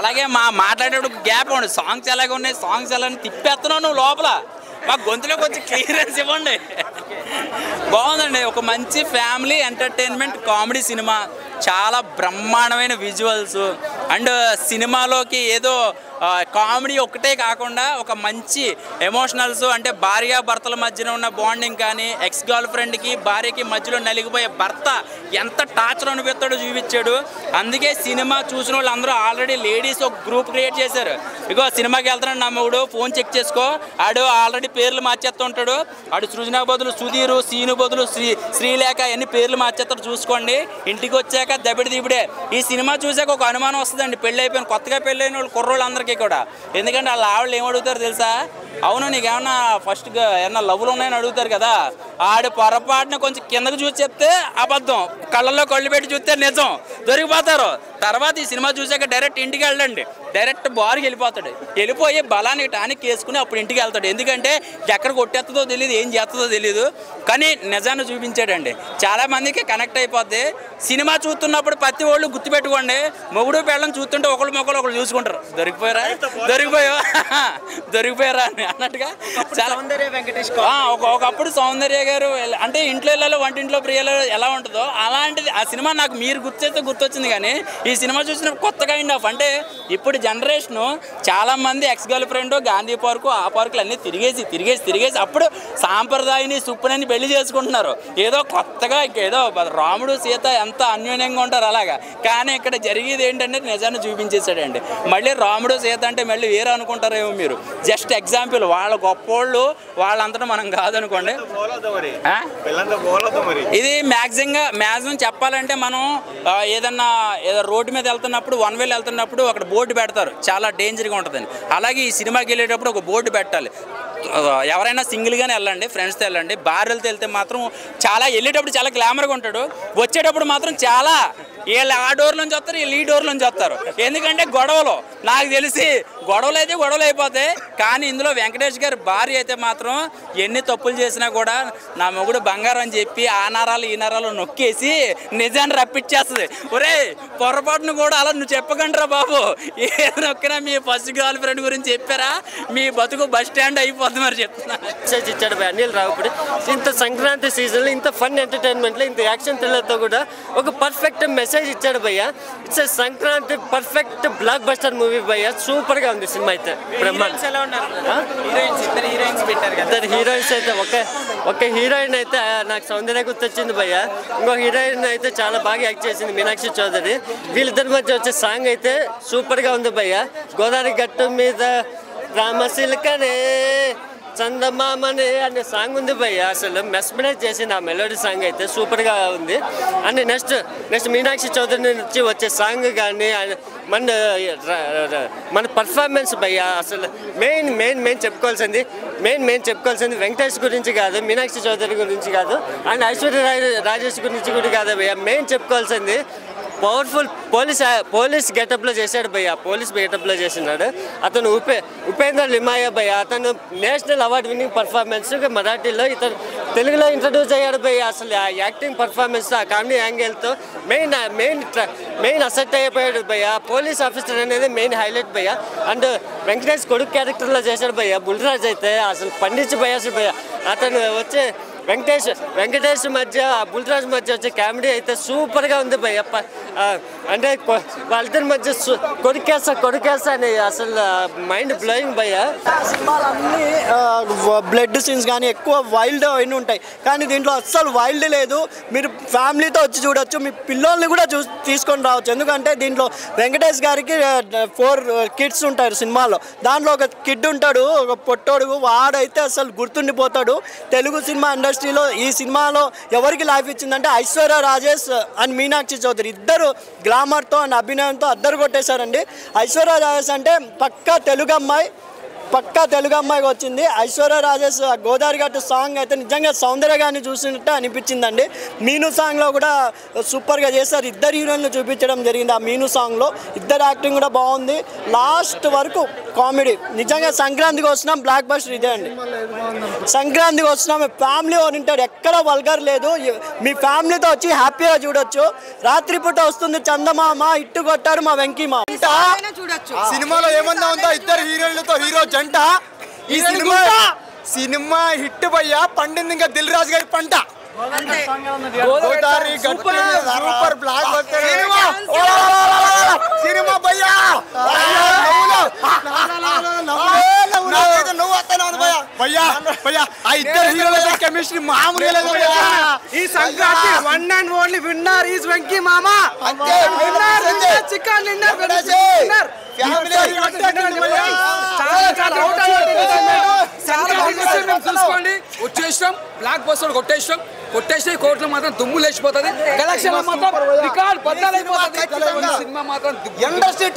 అలాగే మాట్లాడేటప్పుడు గ్యాప్ ఉండి సాంగ్స్ ఎలాగ ఉన్నాయి, సాంగ్స్ ఎలా తిప్పేస్తున్నావు నువ్వు లోపల, మా గొంతులో కొంచెం క్లియరెన్స్ ఇవ్వండి. బాగుందండి, ఒక మంచి ఫ్యామిలీ ఎంటర్టైన్మెంట్ కామెడీ సినిమా, చాలా బ్రహ్మాండమైన విజువల్స్ అండ్ సినిమాలోకి ఏదో కామెడీ ఒక్కటే కాకుండా ఒక మంచి ఎమోషనల్స్ అంటే భార్యాభర్తల మధ్యన ఉన్న బాండింగ్ కానీ, ఎక్స్ గర్ల్ ఫ్రెండ్కి భార్యకి మధ్యలో నలిగిపోయే భర్త ఎంత టార్చర్ అనిపిస్తాడో చూపించాడు. అందుకే సినిమా చూసిన వాళ్ళు అందరూ ఆల్రెడీ లేడీస్ ఒక గ్రూప్ క్రియేట్ చేశారు. ఇగో సినిమాకి వెళ్తున్నాడు నమ్మవుడు, ఫోన్ చెక్ చేసుకో, ఆడు ఆల్రెడీ పేర్లు మార్చేస్తూ ఉంటాడు. ఆడు సృజన బదులు సుధీరు, సీను బదులు శ్రీలేఖ అన్ని పేర్లు మార్చేస్తాడు, చూసుకోండి. ఇంటికి వచ్చాక దబిడి దిబిడే. ఈ సినిమా చూసాక ఒక అనుమానం వస్తుందండి, పెళ్ళి అయిపోయిన కొత్తగా పెళ్ళైన వాళ్ళు కుర్రోళ్ళు అందరికీ కూడా. ఎందుకంటే వాళ్ళ ఆవిడలు ఏమడుగుతారు తెలుసా, అవును నీకేమన్నా ఫస్ట్ ఏమన్నా లవ్లు ఉన్నాయని అడుగుతారు కదా, ఆడు పొరపాటున కొంచెం కిందకు చూసి చెప్తే అబద్ధం, కళ్ళల్లో కళ్ళు పెట్టి చూస్తే నిజం, దొరికిపోతారు. తర్వాత ఈ సినిమా చూసాక డైరెక్ట్ ఇంటికి వెళ్ళండి, డైరెక్ట్ బార్కి వెళ్ళిపోతాడు. వెళ్ళిపోయి బలాన్ని టానిక్ వేసుకుని అప్పుడు ఇంటికి వెళ్తాడు. ఎందుకంటే ఎక్కడ కొట్టేస్తుందో తెలియదు, ఏం చేస్తుందో తెలియదు, కానీ నిజాన్ని చూపించాడండి. చాలామందికి కనెక్ట్ అయిపోద్ది. సినిమా చూస్తున్నప్పుడు ప్రతి వాళ్ళు గుర్తుపెట్టుకోండి, మొగుడు పెళ్ళని చూస్తుంటే ఒకళ్ళు చూసుకుంటారు, దొరికిపోయారా అని అన్నట్టుగా. చాలా ఒకప్పుడు సౌందర్య గారు అంటే ఇంట్లో ఇళ్ళలో వంటింట్లో ప్రియాలో ఎలా ఉంటుందో అలాంటిది ఆ సినిమా నాకు మీరు గుర్తొచ్చింది. కానీ ఈ సినిమా చూసిన కొత్త కైండ్ ఆఫ్ అంటే ఇప్పుడు జనరేషను చాలామంది ex girl friend Gandhi park ఆ పార్కులు అన్నీ తిరిగేసి అప్పుడు సాంప్రదాయని సుప్పునని పెళ్లి చేసుకుంటున్నారు. ఏదో కొత్తగా ఏదో రాముడు సీత ఎంత అన్యోన్యంగా ఉంటారు అలాగా. కానీ ఇక్కడ జరిగేది ఏంటంటే నిజాన్ని చూపించేశాడండి. మళ్ళీ రాముడు సీత అంటే మళ్ళీ వేరే అనుకుంటారేమో మీరు, జస్ట్ ఎగ్జాంపుల్. వాళ్ళ గొప్పోళ్ళు వాళ్ళంతటా మనం కాదనుకోండి. ఇది మ్యాక్సిమం చెప్పాలంటే మనం ఏదో రోడ్డు మీద వెళ్తున్నప్పుడు వన్ వేలో వెళ్తున్నప్పుడు అక్కడ బోర్డు పెడతారు, చాలా డేంజర్గా ఉంటుందని. అలాగే ఈ సినిమాకి వెళ్ళేటప్పుడు ఒక బోర్డు పెట్టాలి. ఎవరైనా సింగిల్గానే వెళ్ళండి, ఫ్రెండ్స్తో వెళ్ళండి. భార్యలతో వెళ్తే మాత్రం చాలా వెళ్ళేటప్పుడు చాలా గ్లామర్గా ఉంటాడు, వచ్చేటప్పుడు మాత్రం చాలా వీళ్ళు ఆ డోర్ నుంచి వస్తారు, వీళ్ళు ఈ డోర్ నుంచి వస్తారు. ఎందుకంటే గొడవలు, నాకు తెలిసి గొడవలు అయిపోతాయి. కానీ ఇందులో వెంకటేష్ గారి భార్య అయితే మాత్రం ఎన్ని తప్పులు చేసినా కూడా నా మొగుడు బంగారం అని చెప్పి ఆ నరాలు ఈ నరాలు నొక్కేసి నిజాన్ని రప్పించేస్తుంది. ఒరే పొరపాటును కూడా అలా నువ్వు చెప్పకండిరా బాబు, ఏ నొక్కినా మీ ఫస్ట్ గర్ల్ ఫ్రెండ్ గురించి చెప్పారా మీ బతుకు బస్ స్టాండ్ అయిపోద్ది. మరి చెప్తున్నా ఇచ్చాడు భయ అనిల్ రావుపూడి. ఇంత సంక్రాంతి సీజన్లో ఇంత ఫన్ ఎంటర్టైన్మెంట్లో ఇంత యాక్షన్ థ్రిల్లర్తో కూడా ఒక పర్ఫెక్ట్ మెసేజ్ ఇచ్చాడు భయ్య. It's Sankranti perfect block buster movie భయ్య. సూపర్ గా ఉంది సినిమా అయితే. ఇద్దరు హీరోయిన్స్ అయితే ఒక హీరోయిన్ అయితే నాకు సౌందర్య గుర్తొచ్చింది భయ్య. ఇంకో హీరోయిన్ అయితే చాలా బాగా యాక్ట్ చేసింది మీనాక్షి చౌదరి. వీళ్ళిద్దరి మధ్య వచ్చే సాంగ్ అయితే సూపర్ గా ఉంది భయ్య. గోదావరి గట్టు మీద రామశిల్కనే చందమామనే అనే సాంగ్ ఉంది భయ్య. అసలు మెస్మరైజ్ చేసింది ఆ మెలోడీ సాంగ్ అయితే సూపర్గా ఉంది. అండ్ నెక్స్ట్ మీనాక్షి చౌదరి నుంచి వచ్చే సాంగ్ కానీ మన పర్ఫార్మెన్స్ భయ్య. అసలు మెయిన్ చెప్పుకోవాల్సింది వెంకటేష్ గురించి కాదు, మీనాక్షి చౌదరి గురించి కాదు, అండ్ ఐశ్వర్య రాజేష్ గురించి కూడా కాదు భయ్య. మెయిన్ చెప్పుకోవాల్సింది పవర్ఫుల్ పోలీస్ గెటప్లో చేశాడు భయ్య. పోలీస్ గెటప్లో చేసినాడు అతను. ఉపేంద్ర లిమాయ భయ్య. అతను నేషనల్ అవార్డు విన్నింగ్ పర్ఫార్మెన్స్ మరాఠీలో, ఇతను తెలుగులో ఇంట్రడ్యూస్ అయ్యాడు భయ్య. అసలు ఆ యాక్టింగ్ పర్ఫార్మెన్స్ ఆ కామెడీ యాంగిల్తో మెయిన్ అసెట్ అయిపోయాడు భయ్య. పోలీస్ ఆఫీసర్ అనేది మెయిన్ హైలైట్ భయ్య. అండ్ వెంకటేష్ కొడుకు క్యారెక్టర్లో చేశాడు భయ్య. బుల్రాజ్ అయితే అసలు పండించి భయ్య. అతను వచ్చే వెంకటేష్ మధ్య బుల్రాజ్ మధ్య వచ్చే కామెడీ అయితే సూపర్గా ఉంది భయ్య. అంటే వాళ్ళిద్దరి మధ్య కొడుకేస్తా అని అసలు మైండ్ బ్లోయింగ్ భయ్య. సినిమాలన్నీ బ్లడ్ సీన్స్ కానీ ఎక్కువ వైల్డ్ అయిన ఉంటాయి, కానీ దీంట్లో అస్సలు వైల్డ్ లేదు. మీరు ఫ్యామిలీతో వచ్చి చూడొచ్చు, మీ పిల్లల్ని కూడా తీసుకొని రావచ్చు. ఎందుకంటే దీంట్లో వెంకటేష్ గారికి 4 kids ఉంటారు సినిమాలో. దాంట్లో ఒక కిడ్ ఉంటాడు, ఒక పొట్టోడు. వాడైతే అసలు గుర్తుండిపోతాడు. తెలుగు సినిమా ఇండస్ట్రీలో ఈ సినిమాలో ఎవరికి లైఫ్ ఇచ్చిందంటే ఐశ్వర్య రాజేష్ అండ్ మీనాక్షి చౌదరి. ఇద్దరు గ్లామర్తో అండ్ అభినయంతో అద్దరు కొట్టేశారండి. ఐశ్వర్య రాజేష్ అంటే పక్కా తెలుగు అమ్మాయికి వచ్చింది. ఐశ్వర్య రాజేష్ గోదావరి గట్టు సాంగ్ అయితే నిజంగా సౌందర్య గారిని చూసినట్టు అనిపించిందండి. మీను సాంగ్లో కూడా సూపర్గా చేశారు. ఇద్దరు హీరోయిన్లు చూపించడం జరిగింది ఆ మీను సాంగ్లో. ఇద్దరు యాక్టింగ్ కూడా బాగుంది. లాస్ట్ వరకు కామెడీ నిజంగా సంక్రాంతికి వస్తున్నాం బ్లాక్ బస్టర్ ఇదే అండి. సంక్రాంతికి వస్తున్నాం ఫ్యామిలీ ఓరియంటెడ్, ఎక్కడ వల్గర్ లేదు. మీ ఫ్యామిలీతో వచ్చి హ్యాపీగా చూడొచ్చు. రాత్రిపూట వస్తుంది చందమామ, ఇట్టు కొట్టారు మా వెంకీమా. సినిమాలో ఏమన్నా ఉందా? ఇద్దరు హీరోయిన్లతో హీరో జంట. ఈ సినిమా హిట్ భయ్యా, పండింది ఇంకా దిల్ రాజు గారి పంట. సూపర్ బ్లాక్ బస్టర్ సినిమా భయ్యా. నువ్వు వస్తాను భయ్యా. భయ్యా ఆ ఇద్దరు హీరోల కెమిస్ట్రీ మామూలుగా లేదు. ఈ Sankranti one and only winner is Venky మామా. చికెన్ చూసుకోండి, వచ్చేసాం బ్లాక్ బస్టర్ కొట్టేసి కోర్టులో మాత్రం దుమ్ము లేచిపోతుంది. కలెక్షన్ మాత్రం రికార్డ్ బద్దలైపోతుంది. సినిమా మాత్రం ఇండస్ట్రీ